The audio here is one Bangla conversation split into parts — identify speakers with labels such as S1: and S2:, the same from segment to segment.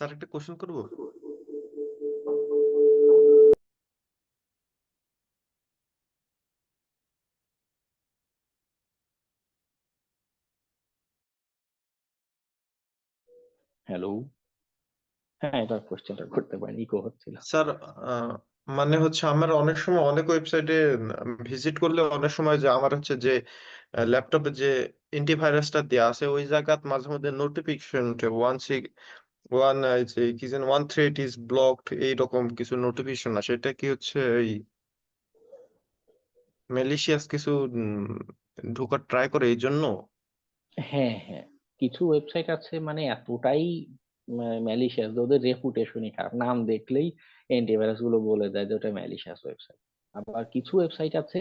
S1: স্যার একটা কোশ্চেন করবো?
S2: হ্যালো। হ্যাঁ, এটা কোশ্চেনটা করতে পারেন, ইকো হচ্ছিল।
S1: স্যার, মানে হচ্ছে আমার অনেক সময় অনেক ওয়েবসাইটে ভিজিট করলে অনেক সময় যে আমার হচ্ছে যে ল্যাপটপে যে অ্যান্টিভাইরাসটা দেয়া আছে ওই জায়গাত মাঝে মধ্যে নোটিফিকেশন উঠে ওয়ান যে কি যেন ওয়ান থ্রেড ইজ ব্লকড এইরকম কিছু নোটিফিকেশন আসে। এটা কি হচ্ছে এই ম্যালিশিয়াস কিছু ঢোকার ট্রাই করে এই জন্য?
S2: হ্যাঁ, হ্যাঁ। কিছু ওয়েবসাইট আছে মানে এতটাই ম্যালিশিয়াস, ওদের রেপুটেশনই খারাপ, নাম দেখলেই অ্যান্টিভাইরাস গুলো বলে দেয় যে ওটা ম্যালিশিয়াস ওয়েবসাইট। আবার কিছু ওয়েবসাইট আছে,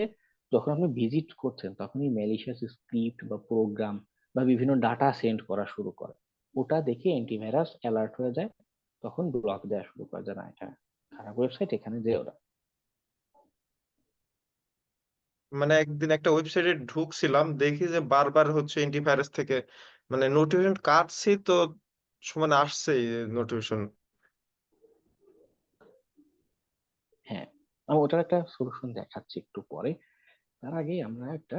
S2: যখন আপনি ভিজিট করছেন তখনই ম্যালিশিয়াস স্ক্রিপ্ট বা প্রোগ্রাম বা বিভিন্ন ডাটা সেন্ড করা শুরু করে। ওটা দেখে অ্যান্টিভাইরাস অ্যালার্ট হয়ে যায়, তখন ব্লক দেওয়া শুরু করে যে না, এটা খারাপ ওয়েবসাইট, এখানে যেও না।
S1: মানে একদিন একটা ওয়েবসাইটে ঢুকছিলাম দেখি যে বারবার হচ্ছে অ্যান্টিভাইরাস থেকে মানে নোটিফিকেশন কাটছি তো সমানে আসছেই নোটিফিকেশন।
S2: হ্যাঁ, আমি ওটার একটা সলিউশন দেখাচ্ছি একটু পরে। তার আগে আমরা একটা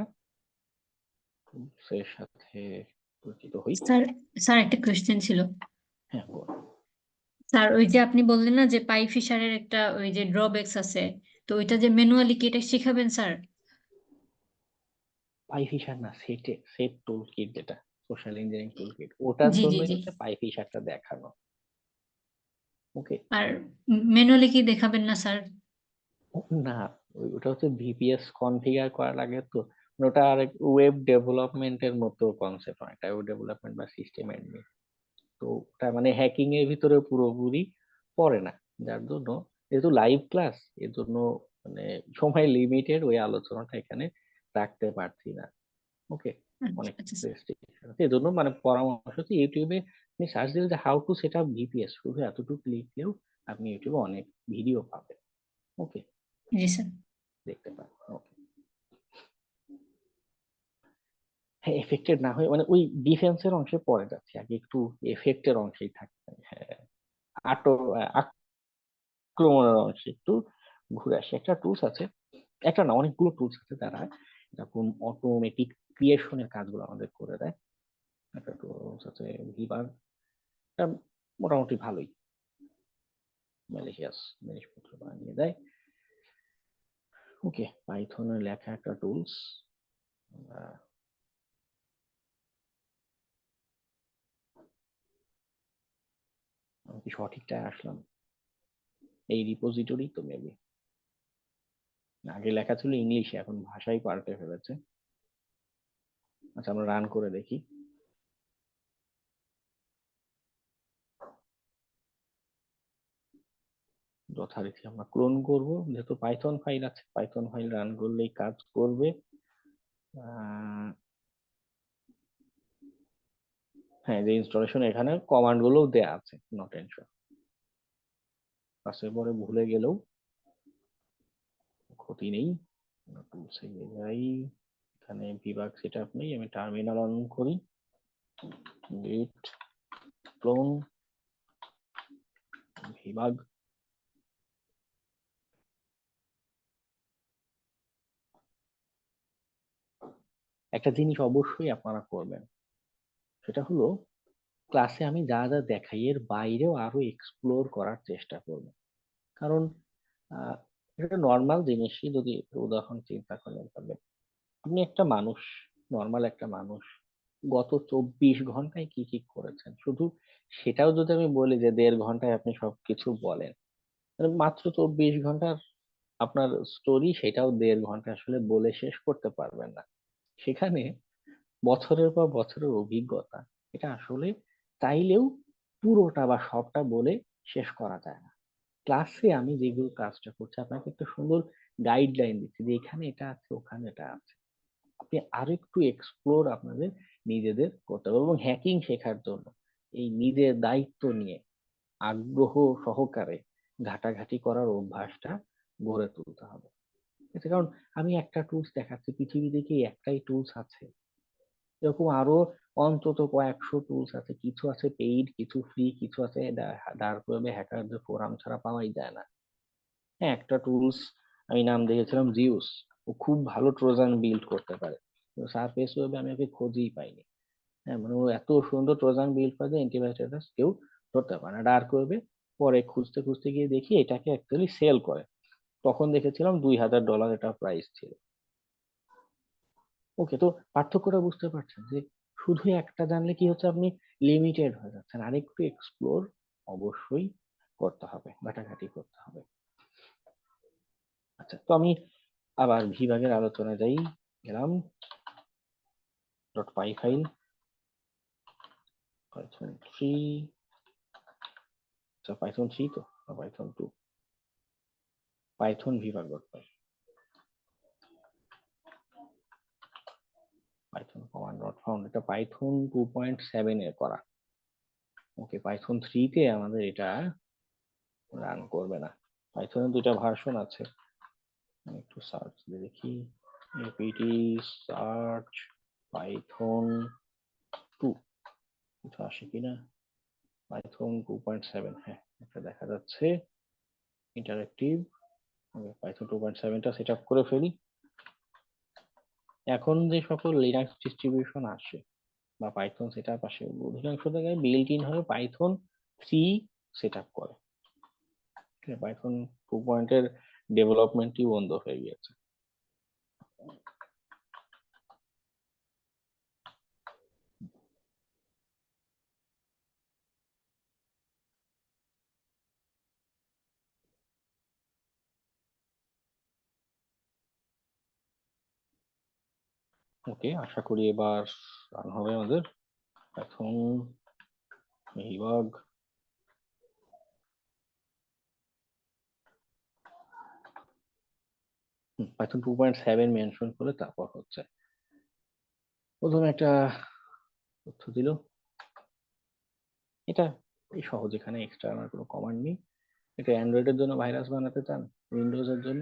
S2: এর সাথে পরিচিত হই।
S3: স্যার, স্যার একটা কোয়েশ্চেন ছিল।
S2: হ্যাঁ, বল।
S3: স্যার, ওই যে আপনি বললেন না যে পাই ফিশারের একটা ওই যে ড্রব্যাকস আছে, তো ওইটা যে ম্যানুয়ালি কি এটা শিখাবেন স্যার?
S2: পাইফিশার না, সেট টুল কিট, যেটা সোশ্যাল ইঞ্জিনিয়ারিং টুল কিট, ওটার
S3: জি জি
S2: জন্যই
S3: জি।
S2: হচ্ছে পাইফিশারটা দেখানো। ওকে।
S3: আর ম্যানুয়ালি কি দেখাবেন না স্যার?
S2: না, ওটা হচ্ছে ভিপিএস কনফিগার করা লাগে তো। মানে ওটা আর ওয়েব ডেভেলপমেন্টের মতো কনসেপ্ট, অনেকটা ওয়েব ডেভেলপমেন্ট বা সিস্টেম অ্যাডমিন। তো ওটা মানে হ্যাকিং এর ভিতরে পুরোপুরি পড়ে না। যার জন্য, যেহেতু লাইভ ক্লাস, এর জন্য মানে সময় লিমিটেড, ওই আলোচনাটা এখানে রাখতে পারছি না। ওকে।
S3: আচ্ছা
S2: অনেক
S3: আচ্ছা স্যার।
S2: রেস্ট্রিকশন আছে, এজন্য মানে পরামর্শ হচ্ছে ইউটিউবে আপনি সার্চ দিলে যে how to set up VPS, শুধু এতটুকু লিখলেও আপনি ইউটিউবে অনেক ভিডিও পাবেন। ওকে,
S3: জি স্যার।
S2: দেখতে পারেন। ওকে। হ্যাঁ, এফেক্টেড না হয়ে মানে ওই ডিফেন্সের অংশে পরে যাচ্ছে, আগে একটু এফেক্টের অংশেই থাকতে। হ্যাঁ, আটো আক্রমণের অংশে একটু ঘুরে আসি। একটা টুলস আছে, একটা না, অনেকগুলো টুলস আছে যারা এরকম অটোমেটিক ক্রিয়েশনের কাজগুলো আমাদের করে দেয়। একটা টুলস আছে ভিবার, মোটামুটি ভালোই ম্যালিশিয়াস জিনিসপত্র বানিয়ে দেয়। ওকে, পাইথনের লেখা একটা টুলস। আমি কি সঠিকটায় আসলাম? এই রিপোজিটরি তো মেবি, আগে লেখা ছিল ইংলিশে, এখন ভাষাই পাল্টে ফেলেছে। আচ্ছা, আমরা রান করে দেখি। যথারীতি আমরা ক্লোন করব, যেহেতু পাইথন ফাইল আছে, পাইথন ফাইল রান করলেই কাজ করবে। হ্যাঁ, যে ইনস্টলেশন, এখানে কমান্ড গুলো দেয়া আছে, নো টেনশন। পাশে পরে ভুলে গেলেও ক্ষতি নেই। টুলসে যাই, এখানে বিভাগ সেট আপ নেই, আমি টার্মিনাল অন করি। গিট ক্লোন বিভাগ। একটা জিনিস অবশ্যই আপনারা করবেন, সেটা হলো ক্লাসে আমি যা যা দেখাই এর বাইরেও আরো এক্সপ্লোর করার চেষ্টা করব। কারণ আহ, এটা নর্মাল জিনিসই, যদি উদাহরণ চিন্তা করেন তবে আপনি একটা মানুষ, নর্মাল একটা মানুষ গত 24 ঘন্টায় কি কি করেছেন, শুধু সেটাও যদি আমি বলি যে 1.5 ঘন্টায় আপনি সবকিছু বলেন, মানে মাত্র 24 ঘন্টার আপনার স্টোরি, সেটাও 1.5 ঘন্টা আসলে বলে শেষ করতে পারবেন না। সেখানে বছরের পর বছরের অভিজ্ঞতা, এটা আসলে চাইলেও পুরোটা বা সবটা বলে শেষ করা যায় না। ক্লাসে আমি যেগুলো কাজটা করছি, আপনাকে একটা সুন্দর গাইডলাইন দিচ্ছি যে এখানে এটা আছে, ওখানে এটা আছে। আপনি আরো একটু এক্সপ্লোর আপনাদের নিজেদের করতে হবে, এবং হ্যাকিং শেখার জন্য এই নিজের দায়িত্ব নিয়ে আগ্রহ সহকারে ঘাটাঘাটি করার অভ্যাসটা গড়ে তুলতে হবে। ঠিক আছে? কারণ আমি একটা টুলস দেখাচ্ছি, পৃথিবীতে কি একটাই টুলস আছে? এরকম আরো অন্তত কয়েকশো টুলস আছে, কিছু আছে পেইড, কিছু ফ্রি, কিছু আছে ডার্ক ওয়েবে হ্যাকারদের ফোরাম ছাড়া পাওয়াই যায় না। হ্যাঁ, একটা টুলস আমি নাম দেখেছিলাম জিউস, ও খুব ভালো ট্রোজান বিল্ড করতে পারে, কিন্তু সারফেস ওয়েবে আমি ওকে খোঁজেই পাইনি। হ্যাঁ, মানে ও এত সুন্দর ট্রোজান বিল্ড করে যে অ্যান্টিভাইরাস কেউ ধরতে পারে না। ডার্ক ওয়েবে পরে খুঁজতে খুঁজতে গিয়ে দেখি এটাকে অ্যাকচুয়ালি সেল করে, তখন দেখেছিলাম $2000 এটা প্রাইস ছিল। ওকে, তো পার্থক্যটা বুঝতে পারছেন যে শুধু একটা জানলে কি হচ্ছে, আপনি লিমিটেড হয়ে যাচ্ছেন, আরেকটু এক্সপ্লোর অবশ্যই করতে হবে, ঘাটাঘাটি করতে হবে। আচ্ছা, তো আমি আবার বিভাগের আলোচনায় যাই, গেলাম ডট পাই ফাইল, পাইথন 3, আচ্ছা পাইথন 3 তো, পাইথন 2, পাইথন বিভাগ dot pi, Python command not found, এটা পাইথন 2.7 এর করা। ওকে, পাইথন 3 তে আমাদের এটা রান করবে না। পাইথনের দুইটা ভার্সন আছে, আমি একটু সার্চ দিয়ে দেখি, এপিটি সার্চ পাইথন 2, কিছু আসে কিনা। পাইথন 2.7, হ্যাঁ এটা দেখা যাচ্ছে ইন্টারেক্টিভ। পাইথন 2.7টা সেট আপ করে ফেলি। এখন যে সকল লিনাক্স ডিস্ট্রিবিউশন আসে বা পাইথন সেট আপ আসে, অধিকাংশ জায়গায় বিল্ট ইন হয়ে পাইথন 3 সেট আপ করে। পাইথন 2 এর ডেভেলপমেন্টই বন্ধ হয়ে গিয়েছে। ওকে, আশা করি এবার রান হবে আমাদের পাইথন বিভাগ। পাইথন 2.7 মেনশন করে তারপর হচ্ছে প্রথমে একটা তথ্য দিল, এটা এই সহজ, এখানে এক্সটার্নাল কোনো কমান্ড নেই। এটা অ্যান্ড্রয়েডের জন্য ভাইরাস বানাতে চান, উইন্ডোজের জন্য,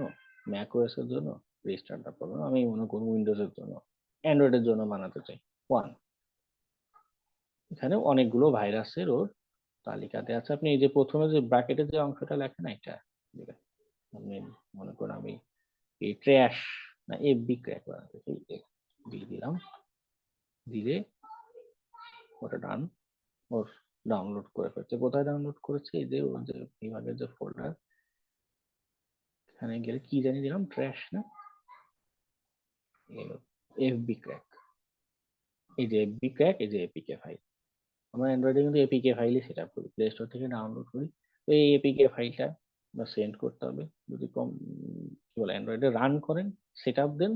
S2: ম্যাক ওএস এর জন্য রিস্টার্ট আপ করবেন। আমি মনে করব উইন্ডোজের জন্য, অ্যান্ড্রয়েডের জন্য বানাতে চাই 1। এখানে অনেকগুলো ভাইরাসের ওর তালিকাতে আছে। আপনি এই যে প্রথমে যে ব্র্যাকেটের যে অংশটা লেখেন এটা দিবেন। আপনি মনে করেন আমি এই ট্র্যাশ না এফবি ক্র্যাক বানাতে চাই, দিয়ে দিলাম, দিলে ওটা ডান, ওর ডাউনলোড করে ফেলছে। কোথায় ডাউনলোড করেছে, এই যে ওর যে বিভাগের যে ফোল্ডার, এখানে গেলে কি জানি দিলাম, ট্র্যাশ না এফবি ক্র্যাক, এই যে এফবি ক্র্যাক, এই যে এপিকে ফাইল। আমরা অ্যান্ড্রয়েডে কিন্তু এপিকে ফাইলই সেট আপ করি, প্লে স্টোর থেকে ডাউনলোড করি। তো এই এপিকে ফাইলটা বা সেন্ড করতে হবে। যদি কম কি বলে অ্যান্ড্রয়েডে রান করেন, সেট আপ দেন,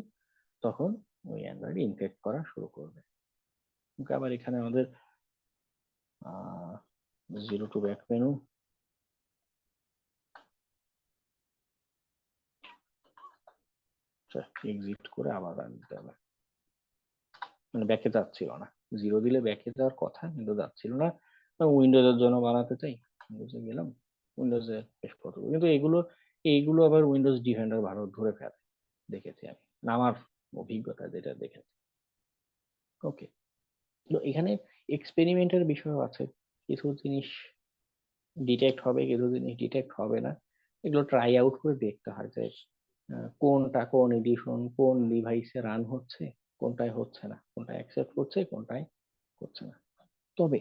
S2: তখন ওই অ্যান্ড্রয়েড ইনফেক্ট করা শুরু করবে। আবার এখানে আমাদের 0 টু ব্যাক মেনু, এক্সিট করে আবার রান দিতে হবে। মানে ব্যাকে যাচ্ছিল না, 0 দিলে ব্যাকে যাওয়ার কথা কিন্তু যাচ্ছিল না। উইন্ডোজের জন্য বানাতে চাই, উইন্ডোজে গেলাম, উইন্ডোজে বেশ কত, কিন্তু এইগুলো আবার উইন্ডোজ ডিফেন্ডার ভালো ধরে ফেলে, দেখেছি আমি, আমার অভিজ্ঞতা যেটা দেখেছি। ওকে, তো এখানে এক্সপেরিমেন্টের বিষয় আছে, কিছু জিনিস ডিটেক্ট হবে, কিছু জিনিস ডিটেক্ট হবে না। এগুলো ট্রাই আউট করে দেখতে হয় যে কোনটা কোন এডিশন কোন ডিভাইসে রান হচ্ছে, কোনটায় হচ্ছে না, কোনটা অ্যাকসেপ্ট করছে, কোনটায় করছে না। তবে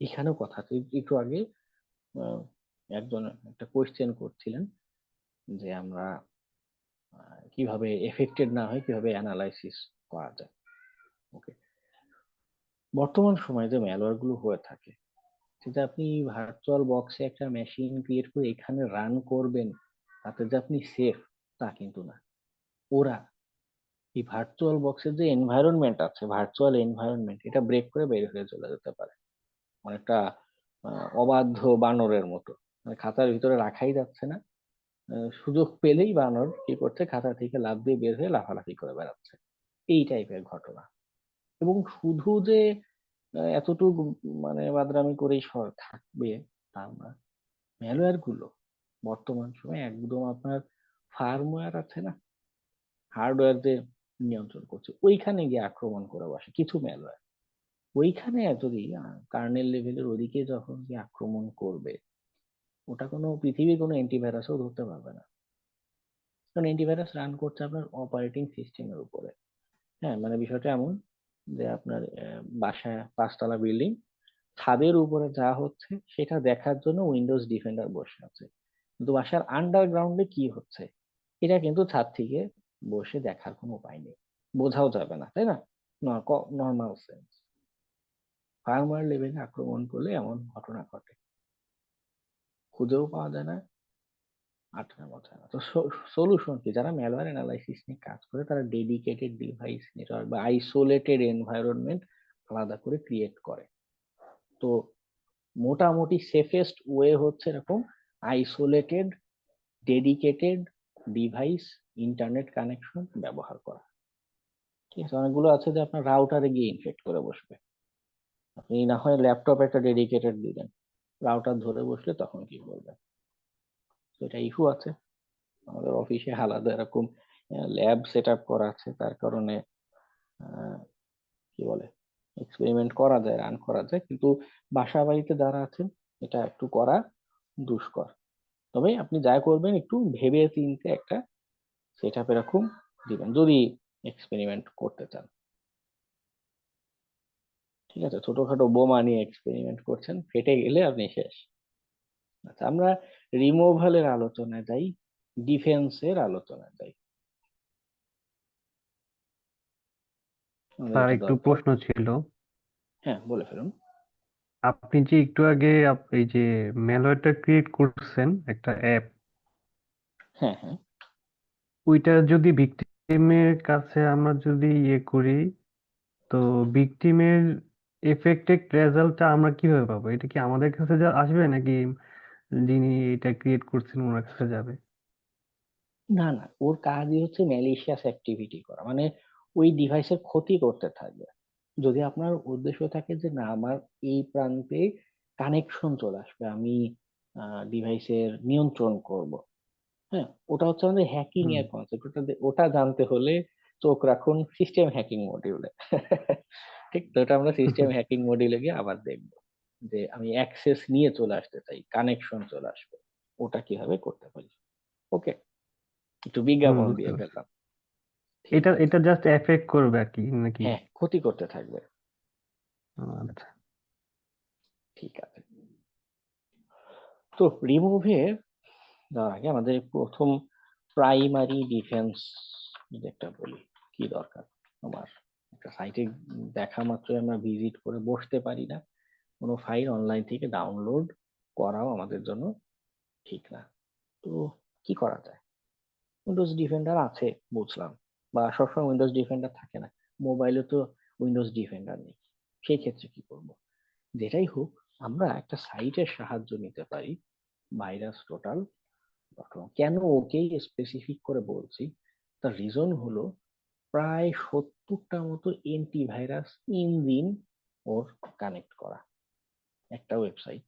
S2: এখানেও কথা আছে, একটু আগে আহ, একজন একটা কোয়েশ্চেন করছিলেন যে আমরা কিভাবে এফেক্টেড না হয় কিভাবে অ্যানালাইসিস করা যায়। ওকে, বর্তমান সময়ে যে ম্যালওয়্যার গুলো হয়ে থাকে, সেটা আপনি ভার্চুয়াল বক্সে একটা মেশিন ক্রিয়েট করে এখানে রান করবেন, তাতে যে আপনি সেফ তা কিন্তু না। ওরা এই ভার্চুয়াল বক্সের যে এনভায়রনমেন্ট আছে, ভার্চুয়াল এনভায়রনমেন্ট, এটা ব্রেক করে বের হয়ে চলে যেতে পারে, অনেকটা অবাধ্য বানরের মতো, মানে খাতার ভিতরে রাখাই যাচ্ছে না, সুযোগ পেলেই বানর কি করছে, খাতা থেকে লাফ দিয়ে বের হয়ে লাফালাফি করে বেড়াচ্ছে, এই টাইপের ঘটনা। এবং শুধু যে এতটুকু মানে বাদরামি করেই থাকবে তা না, ম্যালওয়্যার গুলো বর্তমান সময়ে একদম আপনার ফার্মওয়্যার আছে না, হার্ডওয়্যার যে নিয়ন্ত্রণ করছে, ওইখানে গিয়ে আক্রমণ করে বসে কিছু ম্যালওয়্যার। ওইখানে যদি কার্নেল লেভেলের ওদিকে যখন গিয়ে আক্রমণ করবে, ওটা কোনো পৃথিবীর কোনো অ্যান্টিভাইরাসও ধরতে পারবে না। কারণ অ্যান্টিভাইরাস রান করছে আপনার অপারেটিং সিস্টেমের উপরে। হ্যাঁ, মানে বিষয়টা এমন যে আপনার বাসায় 5 তলা বিল্ডিং, ছাদের উপরে যা হচ্ছে সেটা দেখার জন্য উইন্ডোজ ডিফেন্ডার বসে আছে, কিন্তু বাসার আন্ডারগ্রাউন্ডে কি হচ্ছে এটা কিন্তু ছাদ থেকে বসে দেখার কোনো উপায় নেই, বোঝাও যাবে না, তাই না? Normal sense. ফার্মওয়্যার লেভেলে আক্রমণ করলে এমন ঘটনা ঘটে, খুঁজেও পাওয়া যায় না, আটকা পড়ে না। তো সলিউশন কি? যারা ম্যালওয়্যার অ্যানালাইসিস নিয়ে কাজ করে তারা ডেডিকেটেড ডিভাইস নেটওয়ার্ক বা আইসোলেটেড এনভায়রনমেন্ট আলাদা করে ক্রিয়েট করে। তো মোটামুটি সেফেস্ট ওয়ে হচ্ছে এরকম isolated dedicated device internet connection ব্যবহার করা। ঠিক আছে, অনেকগুলো আছে যে আপনার রাউটারে গিয়ে ইনফেক্ট করে বসবে, আপনি না হয় ল্যাপটপ একটা ডেডিকেটেড দিলেন, রাউটার ধরে বসলে তখন কি করবেন? তো এটা ইস্যু আছে। আমাদের অফিসে আলাদা এরকম ল্যাব সেট আপ করা আছে, তার কারণে আহ, কি বলে এক্সপেরিমেন্ট করা যায়, রান করা যায়, কিন্তু বাসা বাড়িতে যারা আছেন এটা একটু করা দুষ্কর। তবে আপনি যা করবেন একটু ভেবে চিন্তে একটা সেট আপ এরকম দিবেন যদি এক্সপেরিমেন্ট করতে চান। ঠিক আছে, ছোটখাটো বোমা নিয়ে এক্সপেরিমেন্ট করছেন, ফেটে গেলে আপনি শেষ। আচ্ছা, আমরা রিমুভালের আলোচনায় যাই, ডিফেন্সের আলোচনায় যাই। আমাদের
S4: স্যার
S2: এটা
S4: একটু
S2: দরকার।
S4: প্রশ্ন ছিল।
S2: হ্যাঁ, বলে ফেলুন।
S4: আপনি যে একটু আগে এই যে ম্যালওয়্যারটা ক্রিয়েট করছেন একটা অ্যাপ,
S2: হ্যাঁ, হ্যাঁ।
S4: ওইটা যদি ভিকটিমের কাছে আমরা যদি ইয়ে করি, তো ভিকটিমের এফেক্টেড রেজাল্টটা আমরা কিভাবে পাবো? এটা কি আমাদের কাছে আসবে নাকি যিনি এটা ক্রিয়েট করছেন ওনার কাছে যাবে?
S2: না, না, ওর কাজই হচ্ছে ম্যালিশিয়াস অ্যাক্টিভিটি করা, মানে ওই ডিভাইসের ক্ষতি করতে থাকবে। যদি আপনার উদ্দেশ্য থাকে যে না আমার এই প্রান্তে কানেকশন চলে আসবে, আমি ডিভাইসের নিয়ন্ত্রণ করব, হ্যাঁ, ওটা হচ্ছে আমাদের হ্যাকিং
S4: হুম।
S2: এর কনসেপ্ট। ওটা জানতে হলে চোখ রাখুন সিস্টেম হ্যাকিং মডিউলে। ঠিক তো, ওটা আমরা সিস্টেম হ্যাকিং মডিউলে গিয়ে আবার দেখবো যে আমি অ্যাক্সেস নিয়ে চলে আসতে চাই, কানেকশন চলে আসবে, ওটা কিভাবে করতে পারি। ওকে, একটু বিজ্ঞাপন
S4: বুঝতে
S2: দিয়ে
S4: পারছি।
S2: ফেললাম। ঠিক
S4: এটা
S2: আছে,
S4: এটা জাস্ট এফেক্ট করবে আর কি নাকি?
S2: হ্যাঁ, ক্ষতি করতে থাকবে।
S4: আচ্ছা।
S2: ঠিক আছে, তো রিমুভে যাওয়ার আগে আমাদের প্রথম প্রাইমারি ডিফেন্স যেটা বলি কি দরকার। আমার একটা সাইটে দেখা মাত্রই আমরা ভিজিট করে বসতে পারি না, কোনো ফাইল অনলাইন থেকে ডাউনলোড করাও আমাদের জন্য ঠিক না। তো কি করা যায়? উইন্ডোজ ডিফেন্ডার আছে বুঝলাম, বা সবসময় উইন্ডোজ ডিফেন্ডার থাকে না, মোবাইলে তো উইন্ডোজ ডিফেন্ডার নেই, সেই ক্ষেত্রে কি করব? যেটাই হোক, আমরা একটা সাইটের সাহায্য নিতে পারি, ভাইরাস টোটাল। কেন ওকেই স্পেসিফিক করে বলছি, তার রিজন হলো প্রায় 70টা মতো অ্যান্টিভাইরাস ইঞ্জিন ওর কানেক্ট করা একটা ওয়েবসাইট,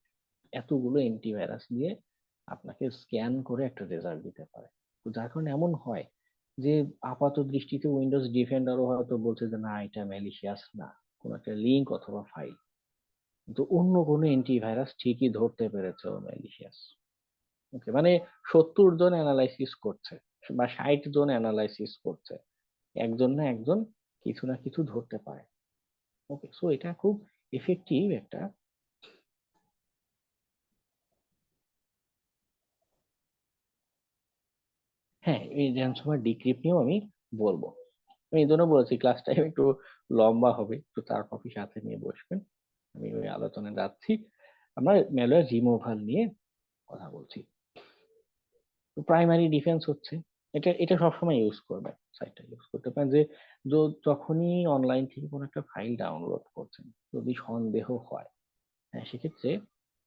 S2: এতগুলো অ্যান্টিভাইরাস দিয়ে আপনাকে স্ক্যান করে একটা রেজাল্ট দিতে পারে। তো যার কারণে এমন হয় যে আপাত দৃষ্টিতে উইন্ডোজ ডিফেন্ডারও হয়তো বলছে যে না এটা ম্যালিশিয়াস না, কোন একটা লিঙ্ক অথবা ফাইল, কিন্তু অন্য কোনো অ্যান্টিভাইরাস ঠিকই ধরতে পেরেছে ও ম্যালিশিয়াস। ওকে, মানে 70 জন অ্যানালাইসিস করছে বা 60 জন অ্যানালাইসিস করছে, একজন না একজন কিছু না কিছু ধরতে পারে। ওকে, সো এটা খুব এফেক্টিভ একটা। হ্যাঁ, এই র্যানসমওয়্যার ডিক্রিপ্ট নিয়েও আমি বলবো। আমি এই জন্য বলেছি ক্লাস টাইম একটু লম্বা হবে, তো তার কপি সাথে নিয়ে বসবেন, আমি ওই আলোচনায় যাচ্ছি। আমরা ম্যালওয়্যার রিমুভাল নিয়ে কথা বলছি। তো প্রাইমারি ডিফেন্স হচ্ছে এটা, এটা সবসময় ইউজ করবেন, সাইটটা ইউজ করতে পারেন যে যখনই অনলাইন থেকে কোনো একটা ফাইল ডাউনলোড করছেন, যদি সন্দেহ হয়, হ্যাঁ, সেক্ষেত্রে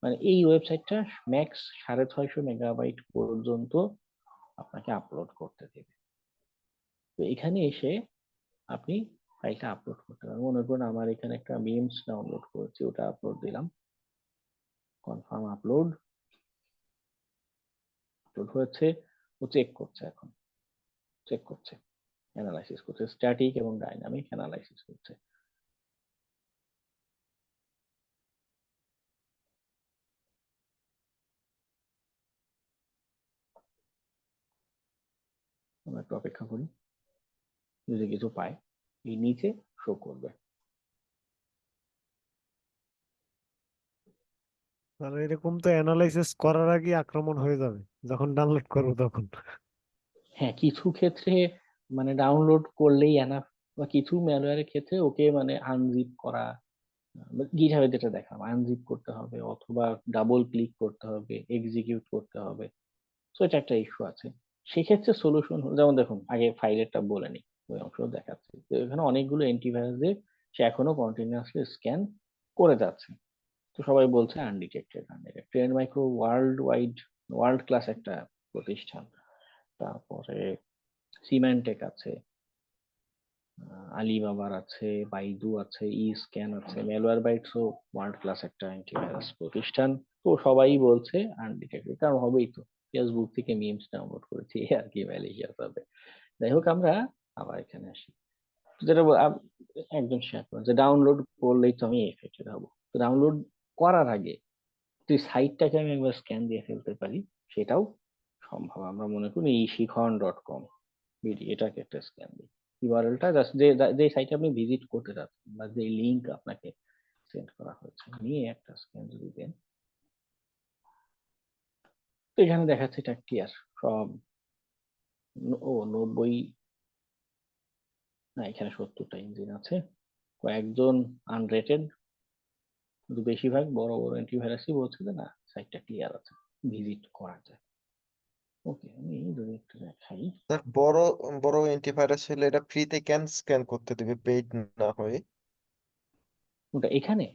S2: মানে এই ওয়েবসাইটটা ম্যাক্স 650 মেগাবাইট পর্যন্ত আপনাকে আপলোড করতে দেবে। তো এখানে এসে আপনি ফাইলটা আপলোড করতে পারেন। মনে করুন আমার এখানে একটা মিমস ডাউনলোড করেছি, ওটা আপলোড দিলাম, কনফার্ম আপলোড, আপলোড হয়েছে, ও চেক করছে, এখন চেক করছে, অ্যানালাইসিস করছে, স্ট্যাটিক এবং ডাইনামিক অ্যানালাইসিস করছে। আমরা একটু অপেক্ষা করি, যদি কিছু পাই এই নিচে শো করবে।
S5: আর এরকম তো অ্যানালাইসিস করার আগে আক্রমণ হয়ে যাবে যখন ডাউনলোড করবো তখন।
S2: হ্যাঁ, কিছু ক্ষেত্রে মানে ডাউনলোড করলেই এনাফ, বা কিছু ম্যালওয়্যারের ক্ষেত্রে ওকে মানে আনজিপ করা, গিটহাবে যেটা দেখলাম আনজিপ করতে হবে, অথবা ডাবল ক্লিক করতে হবে, এক্সিকিউট করতে হবে। তো এটা একটা ইস্যু আছে। সেক্ষেত্রে সলিউশন হলো, যেমন দেখুন আগে ফাইলেরটা বলে নি, ওই অংশ দেখাচ্ছি। তো এখানে অনেকগুলো অ্যান্টিভাইরাস দিয়ে সে এখনো কন্টিনিউয়াসলি স্ক্যান করে যাচ্ছে। তো সবাই বলছে undetected undetected. Trend micro world class একটা প্রতিষ্ঠান। তারপরে সিম্যান্টেক আছে, আলিবাবার আছে, বাইদু আছে, ই স্ক্যান আছে, ম্যালওয়্যার বাইটসও ওয়ার্ল্ড ক্লাস একটা অ্যান্টিভাইরাস প্রতিষ্ঠান। তো সবাই বলছে আনডিটেক্টেড, কারণ হবেই তো, ফেসবুক থেকে মিমস ডাউনলোড করেছি আর কি ম্যালেশিয়াস হবে। যাই হোক, আমরা আবার এখানে আসি। যেটা একজন শেয়ার করেন যে ডাউনলোড করলেই তো আমি এফেক্টেড হবো। তো ডাউনলোড করার আগে তুই সাইটটাকে আমি একবার স্ক্যান দিয়ে ফেলতে পারি, সেটাও সম্ভব। আমরা মনে করি ishikhan.com বিডি, এটাকে একটা স্ক্যান দিই। ইউআরএলটা জাস্ট যে যে সাইটে আপনি ভিজিট করতে যাচ্ছেন বা যে লিংক আপনাকে সেন্ড করা হয়েছে নিয়ে একটা স্ক্যান যদি দেন, তো এখানে দেখাচ্ছে এটা ক্লিয়ার সব। ও 90, না এখানে 70টা ইঞ্জিন আছে, কয়েকজন আনরেটেড, কিন্তু বেশিরভাগ বড় বড় অ্যান্টিভাইরাসই বলছে যে না সাইটটা ক্লিয়ার আছে, ভিজিট করা যায়। ওকে, আমি যদি একটু দেখাই।
S1: স্যার, বড় বড় অ্যান্টিভাইরাস হলে এটা ফ্রিতে কেন স্ক্যান করতে দিবে পেইড না হয়ে?
S2: ওটা এখানে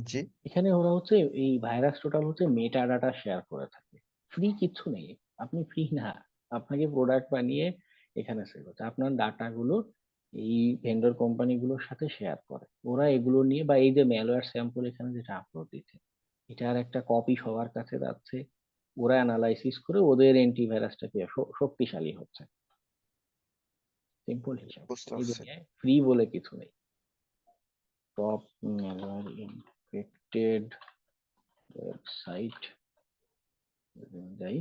S1: জি।
S2: এখানে ওরা হচ্ছে এই ভাইরাস টোটাল হচ্ছে মেটা ডাটা শেয়ার করে থাকে, ফ্রি কিচ্ছু নেই। আপনি ফ্রি না, আপনাকে প্রোডাক্ট বানিয়ে এখানে সেল করতে, আপনার ডাটা গুলো এই ভেন্ডর কোম্পানি গুলোর সাথে শেয়ার করে। ওরা এগুলো নিয়ে, বা এই যে ম্যালওয়্যার স্যাম্পল এখানে যেটা আপলোড দিচ্ছে, এটার একটা কপি সবার কাছে যাচ্ছে, ওরা অ্যানালাইসিস করে ওদের অ্যান্টিভাইরাসটাকে শক্তিশালী হচ্ছে। সিম্পল হিসাব,
S1: বুঝতে
S2: এই
S1: পারছি।
S2: দুনিয়ায় ফ্রি বলে কিছু নেই। টপ ম্যালওয়্যার ইনফেক্টেড ওয়েবসাইট যাই,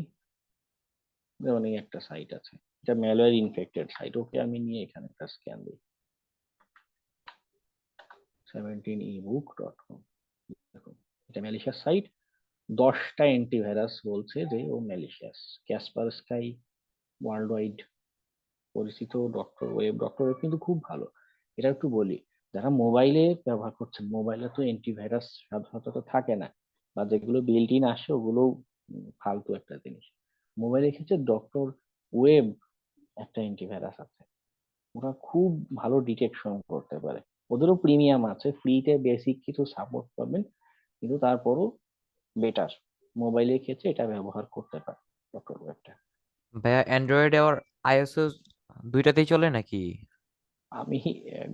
S2: যেমন এই একটা সাইট আছে, এটা ম্যালওয়্যার ইনফেক্টেড সাইট। ওকে, আমি নিয়ে এখানে একটা স্ক্যান দিই, 17ebook.com। দেখুন এটা ম্যালিশিয়াস সাইট, 10টা অ্যান্টিভাইরাস বলছে যে ও ম্যালিশিয়াস। ক্যাসপারস্কাই ওয়ার্ল্ড ওয়াইড পরিচিত, ডক্টর ওয়েব কিন্তু খুব ভালো। এটা একটু বলি, যারা মোবাইলে ব্যবহার করছেন, মোবাইলে তো অ্যান্টিভাইরাস সাধারণত তো থাকে না, বা যেগুলো বিল্ট ইন আসে ওগুলো ফালতু একটা জিনিস। মোবাইলের ক্ষেত্রে ডক্টর ওয়েব একটা অ্যান্টিভাইরাস আছে, ওরা খুব ভালো ডিটেকশন করতে পারে। ওদেরও প্রিমিয়াম আছে, ফ্রিতে বেসিক কিছু সাপোর্ট পাবেন, কিন্তু তারপরও বেটার মোবাইলের ক্ষেত্রে এটা ব্যবহার করতে পারে ডক্টর ওয়েবটা।
S6: ভাইয়া অ্যান্ড্রয়েড আর আইওএস দুইটাতেই চলে নাকি?
S2: আমি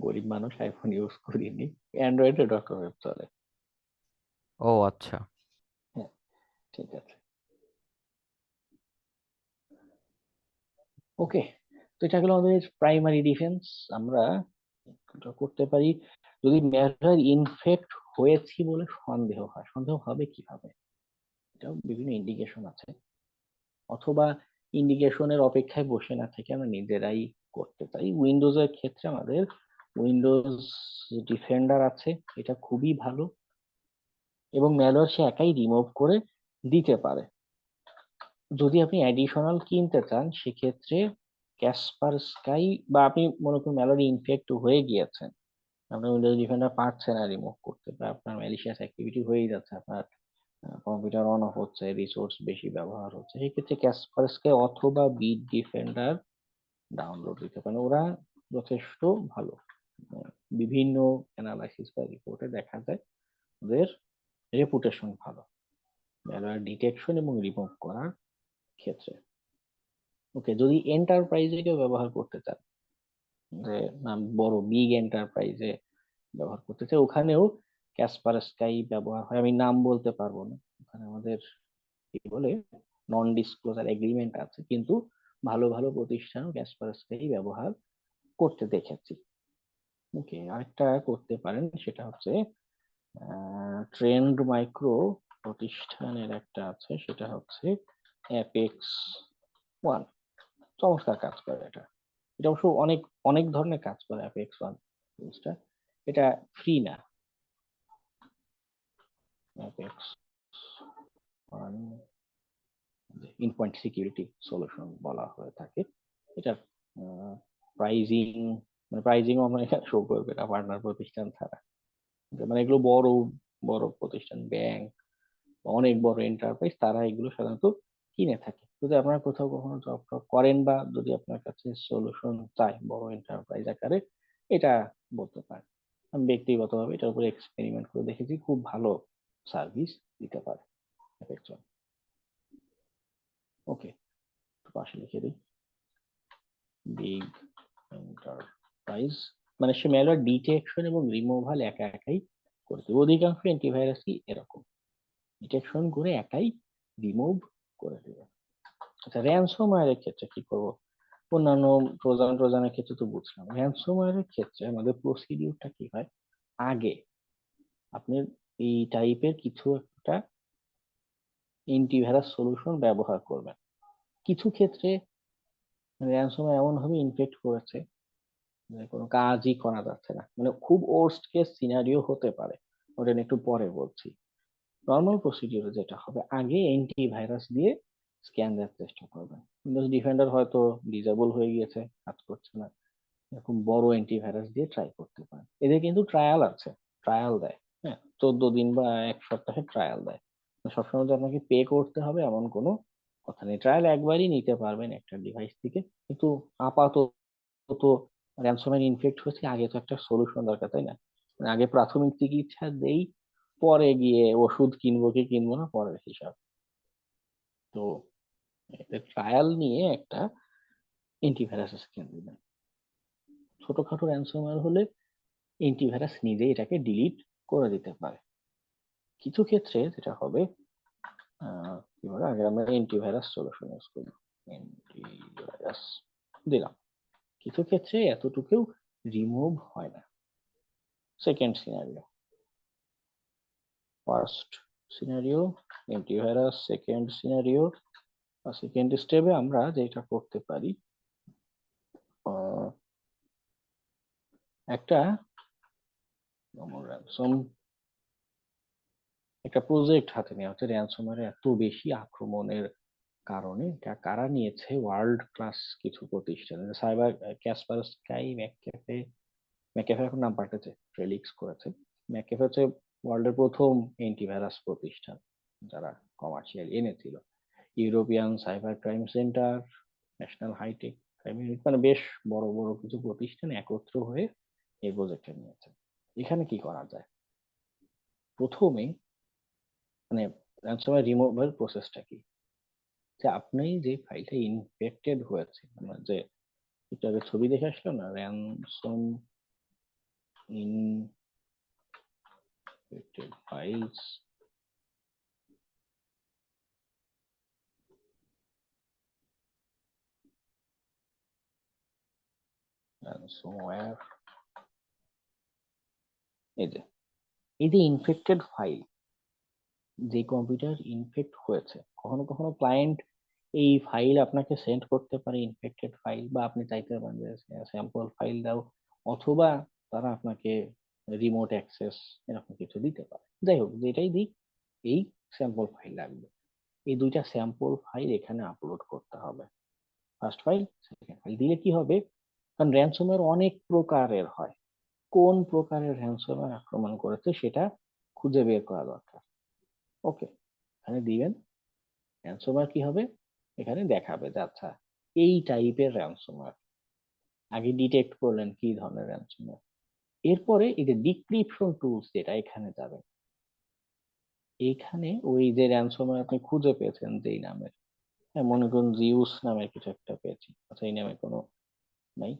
S2: গরিব মানুষ, আইফোন ইউজ করিনি, অ্যান্ড্রয়েডে ডক্টর ওয়েব চলে।
S6: ও আচ্ছা।
S2: হ্যাঁ, ঠিক আছে। ওকে, তো এটা হলো আমাদের প্রাইমারি ডিফেন্স। আমরা এটা করতে পারি যদি ম্যালওয়্যার ইনফেক্ট হয়েছি বলে সন্দেহ হয়। সন্দেহ হবে কিভাবে? এটাও বিভিন্ন ইন্ডিকেশন আছে, অথবা ইন্ডিকেশনের অপেক্ষায় বসে না থেকে আমরা নিজেরাই করতে পারি। উইন্ডোজের ক্ষেত্রে আমাদের উইন্ডোজ ডিফেন্ডার আছে, এটা খুবই ভালো, এবং ম্যালওয়্যার সে একাই রিমুভ করে দিতে পারে। যদি আপনি অ্যাডিশনাল কিনতে চান সেক্ষেত্রে ক্যাসপারস্কাই, বা আপনি মনে করুন ম্যালওয়্যার ইনফেক্ট হয়ে গিয়েছেন, আপনার উইন্ডোজ ডিফেন্ডার পারছে না রিমুভ করতে, বা আপনার ম্যালিশিয়াস অ্যাক্টিভিটি হয়ে যাচ্ছে, আপনার কম্পিউটার অন অফ হচ্ছে, রিসোর্স বেশি ব্যবহার হচ্ছে, সেক্ষেত্রে ক্যাসপারস্কাই অথবা বিট ডিফেন্ডার ডাউনলোড দিতে পারেন। ওরা যথেষ্ট ভালো। বিভিন্ন অ্যানালাইসিস বা রিপোর্টে দেখা যায় ওদের রেপুটেশন ভালো ম্যালওয়্যার ডিটেকশন এবং রিমুভ করার ক্ষেত্রে। ওকে, যদি এন্টারপ্রাইজে কেউ ব্যবহার করতে চান, যে বড় বিগ এন্টারপ্রাইজে ব্যবহার করতে চাই, ওখানেও ক্যাসপারস্কাই ব্যবহার হয়। আমি নাম বলতে পারবো না, ওখানে আমাদের কি বলে নন ডিসক্লোজার এগ্রিমেন্ট আছে, কিন্তু ভালো ভালো প্রতিষ্ঠানও ক্যাসপারসকেই ব্যবহার করতে দেখেছি। ওকে, আরেকটা করতে পারেন, সেটা হচ্ছে ট্রেন্ড মাইক্রো প্রতিষ্ঠানের একটা আছে, সেটা হচ্ছে অ্যাপেক্স ওয়ান। চমৎকার কাজ করে এটা। এটা অবশ্য অনেক অনেক ধরনের কাজ করে অ্যাপেক্স ওয়ান টুলসটা। এটা ফ্রি না। অ্যাপেক্স ওয়ান ইনপয়েন্ট সিকিউরিটি সলিউশন বলা হয়ে থাকে। এটার প্রাইজিং, মানে প্রাইজিং আমরা এখানে শো করবে না পার্টনার প্রতিষ্ঠান ছাড়া। মানে এগুলো বড় বড় প্রতিষ্ঠান, ব্যাংক, অনেক বড় এন্টারপ্রাইজ, তারা এগুলো সাধারণত কিনে থাকে। যদি আপনারা কোথাও কখনো জব টব করেন বা যদি আপনার কাছে সলিউশন চাই বড় এন্টারপ্রাইজ আকারে, এটা বলতে পারেন। আমি ব্যক্তিগতভাবে এটার উপরে এক্সপেরিমেন্ট করে দেখেছি, খুব ভালো সার্ভিস দিতে পারে অ্যাপেক্সন। ওকে, পাশে লিখে দিই বিগ এন্টারপ্রাইজ, মানে সে ম্যালওয়্যার ডিটেকশন এবং রিমুভাল একা একাই করতে। অধিকাংশ অ্যান্টিভাইরাসই এরকম ডিটেকশন করে একাই রিমুভ করে দেবে। আচ্ছা, র্যানসমওয়্যারের ক্ষেত্রে কি করব? অন্যান্য ট্রোজানের ক্ষেত্রে তো বুঝলাম, র্যানসমওয়্যারের ক্ষেত্রে আমাদের প্রসিডিউরটা কি হয়? আগে আপনি এই টাইপের কিছু একটা অ্যান্টিভাইরাস সলিউশন ব্যবহার করবেন। কিছু ক্ষেত্রে র্যানসমওয়্যার এমন ভাবে ইনফেক্ট করেছে যে কোনো কাজই করা যাচ্ছে না, মানে খুব ওর্স্ট কেস সিনারিও হতে পারে, ওটা নিয়ে একটু পরে বলছি। নর্মাল প্রসিডিউরে যেটা হবে, আগে অ্যান্টিভাইরাস দিয়ে স্ক্যান দেওয়ার চেষ্টা করবেন। উইন্ডোজ ডিফেন্ডার হয়তো ডিসেবল হয়ে গিয়েছে, কাজ করছে না, এরকম বড় অ্যান্টিভাইরাস দিয়ে ট্রাই করতে পারেন। এদের কিন্তু ট্রায়াল আছে, ট্রায়াল দেয়, হ্যাঁ, 14 দিন বা 1 সপ্তাহের ট্রায়াল দেয়। সবসময় যে আপনাকে পে করতে হবে এমন কোনো কথা নেই, ট্রায়াল একবারই নিতে পারবেন একটা ডিভাইস থেকে। কিন্তু আপাতত র্যানসমওয়্যার ইনফেক্ট হয়েছে, আগে তো একটা সলিউশন দরকার, তাই না? মানে আগে প্রাথমিক চিকিৎসা দেই, পরে গিয়ে ওষুধ কিনবো কি কিনবো না পরের হিসাব। তো ট্রায়াল নিয়ে একটা অ্যান্টিভাইরাস স্ক্যান দিবেন। ছোটখাটো র্যানসমওয়্যার হলে অ্যান্টিভাইরাস নিজেই এটাকে ডিলিট করে দিতে পারে। কিছু ক্ষেত্রে যেটা হবে, কি বলে, আগে আমরা অ্যান্টিভাইরাস সলিউশন ইউজ করি, অ্যান্টিভাইরাস দিলাম, কিছু ক্ষেত্রে এতটুকুও রিমুভ হয় না। Second scenario, first scenario antivirus, second scenario বা সেকেন্ড স্টেপে আমরা যেটা করতে পারি, একটা র্যানসম একটা প্রজেক্ট হাতে নেওয়া হচ্ছে। র্যানসমওয়্যার এত বেশি আক্রমণের কারণে এটা কারা নিয়েছে, ওয়ার্ল্ড ক্লাস কিছু প্রতিষ্ঠান, সাইবার ক্যাসপারস্কাই, ম্যাকক্যাফে এখন নাম পাল্টেছে, ফেলিক্স করেছে। ম্যাকক্যাফে হচ্ছে ওয়ার্ল্ডের প্রথম অ্যান্টিভাইরাস প্রতিষ্ঠান যারা কমার্শিয়াল এনেছিল। European cyber crime centre, national high tech crime unit, মানে বেশ বড় বড় কিছু প্রতিষ্ঠান একত্র হয়ে এই প্রজেক্টটা নিয়েছে। এখানে কি করা যায়? প্রথমে মানে র্যানসমওয়্যার রিমুভাল প্রসেসটা কি, যে আপনি যে ফাইলটা ইনফেক্টেড হয়েছে, আমরা যে একটু আগে ছবি দেখে আসলো না, র্যানসম ইনফেক্টেড ফাইলস, র্যানসমওয়্যার, এই যে ইনফেক্টেড ফাইল, যে কম্পিউটার ইনফেক্ট হয়েছে, কখনো কখনো ক্লায়েন্ট এই ফাইল আপনাকে সেন্ড করতে পারে, ইনফেক্টেড ফাইল, বা আপনি চাইতে পারেন যে স্যাম্পল ফাইল দাও, অথবা তারা আপনাকে রিমোট অ্যাক্সেস এরকম কিছু দিতে পারে। যাই হোক, যেটাই দিক, এই স্যাম্পল ফাইল লাগবে। এই দুইটা স্যাম্পল ফাইল এখানে আপলোড করতে হবে, ফার্স্ট ফাইল সেকেন্ড ফাইল। দিলে কি হবে, কারণ র্যানসমওয়্যার অনেক প্রকারের হয়, কোন প্রকারের র্যানসমওয়্যার আক্রমণ করেছে সেটা খুঁজে বের করা দরকার। ওকে, এখানে দিবেন, র্যানসমওয়্যার কি হবে, এখানে দেখাবে যে আচ্ছা এই টাইপের র্যানসমওয়্যার, আগে ডিটেক্ট করলেন কি ধরনের র্যানসমওয়্যার। এরপরে এই যে ডিক্রিপশন টুলস, যেটা এখানে যাবে, এইখানে ওই যে র্যানসমওয়্যার আপনি খুঁজে পেয়েছেন যেই নামের, হ্যাঁ, মনে করুন জিউস নামের কিছু একটা পেয়েছি, আচ্ছা এই নামে কোনো নাই,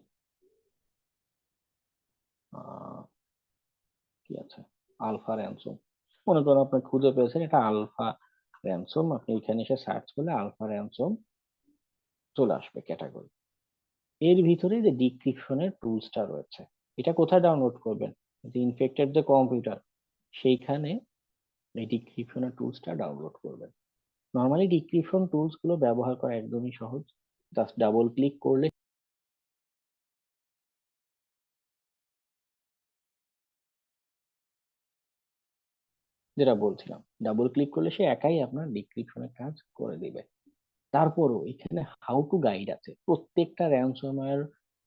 S2: কি আছে, আলফা র্যানসম, মনে করুন আপনি খুঁজে পেয়েছেন এটা আলফা র্যানসম, আপনি এখানে এসে সার্চ করলে আলফা র্যানসম চলে আসবে ক্যাটাগরি। এর ভিতরে যে ডিক্রিপশনের টুলসটা রয়েছে, এটা কোথায় ডাউনলোড করবেন? যে ইনফেক্টেড যে কম্পিউটার, সেইখানে এই ডিক্রিপশনের টুলসটা ডাউনলোড করবেন। নর্মালি ডিক্রিপশন টুলস গুলো ব্যবহার করা একদমই সহজ। জাস্ট ডাবল ক্লিক করলে, যেটা বলছিলাম, ডাবল ক্লিক করলে সে একাই আপনার ডিক্রিপশনের কাজ করে দিবে। তারপরও এখানে হাউ টু গাইড আছে, প্রত্যেকটা র্যানসমওয়্যার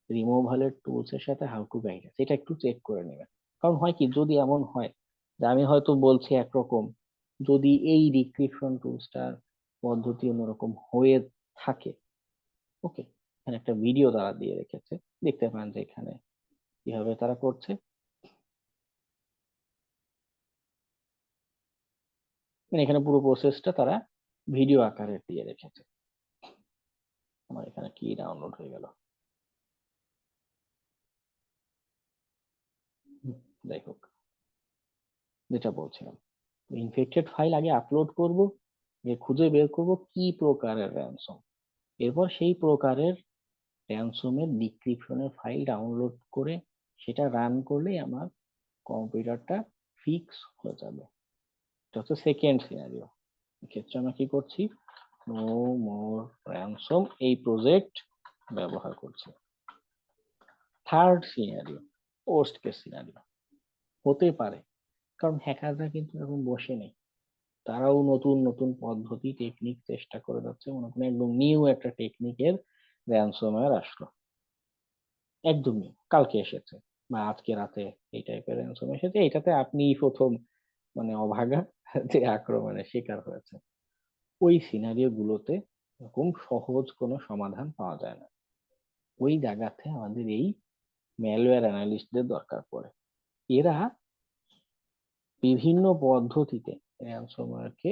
S2: রিমুভালের টুলস এর সাথে হাউ টু গাইড আছে, এটা একটু চেক করে নেবেন। কারণ হয় কি, যদি এমন হয় যে আমি হয়তো বলছি একরকম, যদি এই ডিক্রিপশন টুলসটার পদ্ধতি অন্যরকম হয়ে থাকে, ওকে, এখানে একটা ভিডিও তারা দিয়ে রেখেছে, দেখতে পান যে এখানে কিভাবে তারা করছে। মানে এখানে পুরো প্রসেসটা তারা ভিডিও আকারে দিয়ে রেখেছে। আমার এখানে কি ডাউনলোড হয়ে গেল, যাই হোক, যেটা বলছিলাম, ইনফেক্টেড ফাইল আগে আপলোড করব, খুঁজে বের করব কি প্রকারের র্যানসম, এরপর সেই প্রকারের র্যানসমের ডিক্রিপশনের ফাইল ডাউনলোড করে সেটা রান করলেই আমার কম্পিউটারটা ফিক্স হয়ে যাবে। এটা হচ্ছে সেকেন্ড সিনারিও। এক্ষেত্রে আমরা কি করছি, নো মোর র্যানসম এই প্রজেক্ট ব্যবহার করছি। Third scenario, worst case scenario, হতে পারে, কারণ হ্যাকাররা কিন্তু এখন বসে নেই, তারাও নতুন নতুন পদ্ধতি টেকনিক চেষ্টা করে যাচ্ছে। মনে করেন একদম নিউ একটা টেকনিকের র্যানসমওয়্যার আসলো, একদম নিউ, কালকে এসেছে বা আজকে রাতে এই টাইপের র্যানসম এসেছে, এটাতে আপনি প্রথম মানে অভাগা যে আক্রমণের শিকার হয়েছে। ওই সিনারিও গুলোতে এরকম সহজ কোনো সমাধান পাওয়া যায় না। ওই জায়গাতে আমাদের এই ম্যালওয়্যার অ্যানালিস্টদের দরকার পড়ে। এরা বিভিন্ন পদ্ধতিতে র্যানসমওয়্যারকে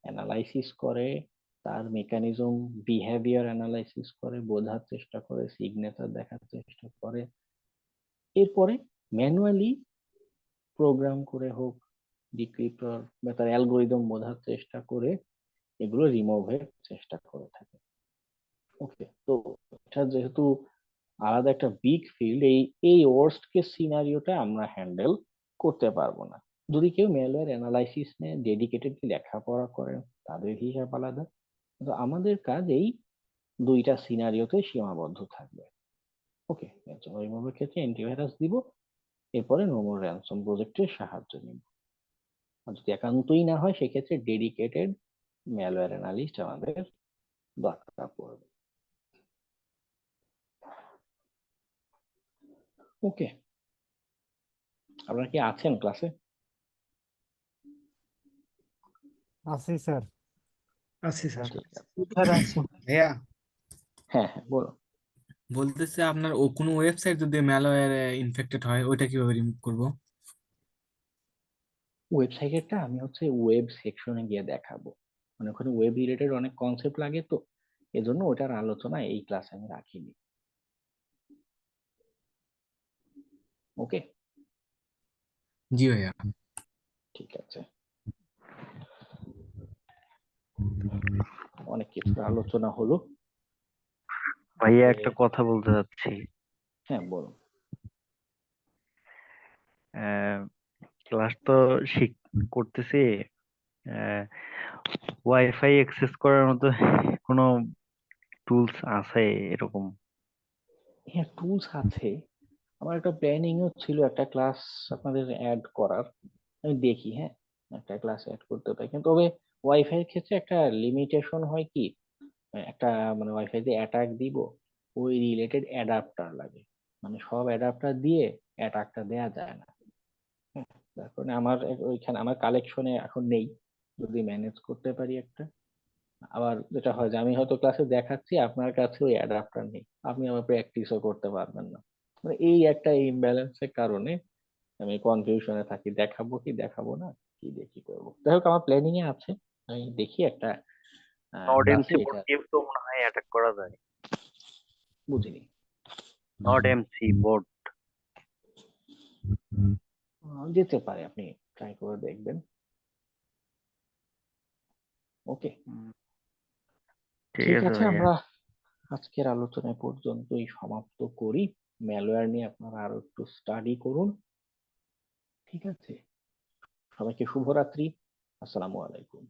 S2: অ্যানালাইসিস করে, তার মেকানিজম বিহেভিয়ার অ্যানালাইসিস করে, বোঝার চেষ্টা করে, সিগনেচার দেখার চেষ্টা করে, এরপরে ম্যানুয়ালি প্রোগ্রাম করে হোক, ডিক্রিপ্টর বা তার অ্যালগোরিদম বোঝার চেষ্টা করে এগুলো রিমুভের চেষ্টা করে থাকে। ওকে, তো এটা যেহেতু আলাদা একটা বিগ ফিল্ড, এই ওয়ার্স্ট কেস সিনারিওটা আমরা হ্যান্ডেল করতে পারবো না। যদি কেউ ম্যালওয়্যার অ্যানালাইসিস নিয়ে ডেডিকেটেডলি লেখাপড়া করেন, তাদের হিসাব আলাদা, কিন্তু আমাদের কাজ এই দুইটা সিনারিওতে সীমাবদ্ধ থাকবে। ওকে, রিমুভের ক্ষেত্রে অ্যান্টিভাইরাস দিব, এরপরে নোমর র্যানসম প্রজেক্টের সাহায্য নিব। আর যদি একান্তই না হয়, সেক্ষেত্রে ডেডিকেটেড ম্যালওয়্যার অ্যানালিস্ট আমাদের দরকার পড়বে। ওকে, আপনারা কি আছেন ক্লাসে?
S5: আছি স্যার।
S7: আছি স্যার।
S2: ঠিক আছে,
S5: স্যার আছি।
S7: ভাইয়া
S2: হ্যাঁ হ্যাঁ বলুন।
S7: বলতেছে আপনার কোনো ওয়েবসাইট যদি ম্যালওয়্যার ইনফেক্টেড হয় ওইটা কিভাবে রিমুভ করব?
S2: ওয়েবসাইটেরটা আমি হচ্ছে ওয়েব সেকশনে গিয়ে দেখাবো, মানে ওখানে ওয়েব রিলেটেড অনেক কনসেপ্ট লাগে, তো এজন্য ওটার আলোচনা এই ক্লাসে আমি রাখিনি। ওকে,
S7: জি ভাইয়া।
S2: ঠিক আছে, অনেক কিছু আলোচনা হলো।
S8: ভাইয়া
S2: তবে
S8: একটা কথা বলতে চাচ্ছি।
S2: হ্যাঁ বলুন।
S8: ক্লাস তো করতেছি, ওয়াইফাই অ্যাক্সেস করার মতো কোনো টুলস আছে এরকম?
S2: হ্যাঁ, টুলস আছে। আমার একটা প্ল্যানিংও ছিল একটা ক্লাস আপনাদের অ্যাড করার, আমি দেখি, হ্যাঁ, একটা ক্লাস অ্যাড করতে পারি, কিন্তু তবে ওয়াইফাই এর ক্ষেত্রে একটা লিমিটেশন হয় কি, একটা মানে ওয়াইফাই তে অ্যাটাক দিব, ওই রিলেটেড অ্যাডাপ্টার লাগে, মানে সব অ্যাডাপ্টার দিয়ে অ্যাটাকটা দেয়া যায় না। হ্যাঁ, যার কারণে আমার ওইখানে আমার কালেকশনে এখন নেই, যদি ম্যানেজ করতে পারি একটা। আবার যেটা হয় যে আমি হয়তো ক্লাসে দেখাচ্ছি, আপনার কাছে ওই অ্যাডাপ্টার নেই, আপনি আবার প্র্যাকটিসও করতে পারবেন না। মানে এই একটা ইমব্যালেন্সের কারণে আমি কনফিউশনে থাকি, দেখাবো কি দেখাবো না, কি দেখি করবো। যাই হোক, আমার প্ল্যানিং এ আছে, আমি দেখি একটা
S8: নড
S2: ক্লাসে
S8: এমসি বোর্ড
S2: এটা।
S8: দিয়েও তো মনে হয় অ্যাটাক করা যায়।
S2: বুঝিনি।
S8: Nod MC board.
S2: যেতে পারে, আপনি ট্রাই করে দেখবেন। ওকে,
S8: ঠিক
S2: ঠিক
S8: আছে
S2: আছে,
S8: ভাইয়া।
S2: আমরা আজকের আলোচনা এ পর্যন্তই সমাপ্ত করি। ম্যালওয়্যার নিয়ে আপনারা আরো একটু স্টাডি করুন। ঠিক আছে, সবাইকে শুভরাত্রি। আসসালামু আলাইকুম।